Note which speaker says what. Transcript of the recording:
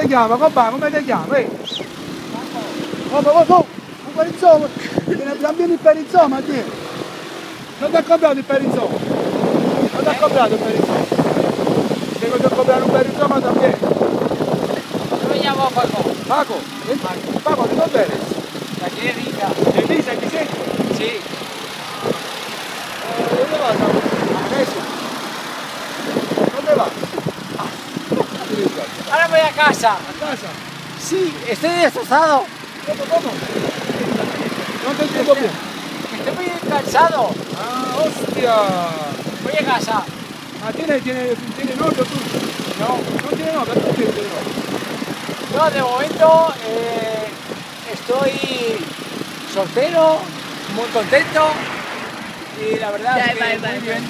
Speaker 1: ti chiama, compà, come ti chiama? Oh, un perizoma, también il perizoma, ti. Non ti ha comprato il perizoma? Non ti ha comprato il perizoma? Tengo que comprar un perizoma también.
Speaker 2: Yo me llamo Paco.
Speaker 1: Paco, Paco, ¿de dónde eres?
Speaker 2: De aquí de Rica.
Speaker 1: ¿De Niza, aquí sí?
Speaker 2: Sí.
Speaker 1: ¿Dónde vas? A Grecia. ¿Dónde vas?
Speaker 2: Ahora voy a casa.
Speaker 1: ¿A casa?
Speaker 2: Sí, estoy destrozado.
Speaker 1: ¿Cómo? No te entiendo bien.
Speaker 2: Estoy muy cansado.
Speaker 1: Ah, hostia.
Speaker 2: Voy a casa.
Speaker 1: Ah, ¿tiene novio tú?
Speaker 2: No.
Speaker 1: No tiene novio, tú tienes novio.
Speaker 2: No, de momento estoy soltero, muy contento y la verdad es que muy bien.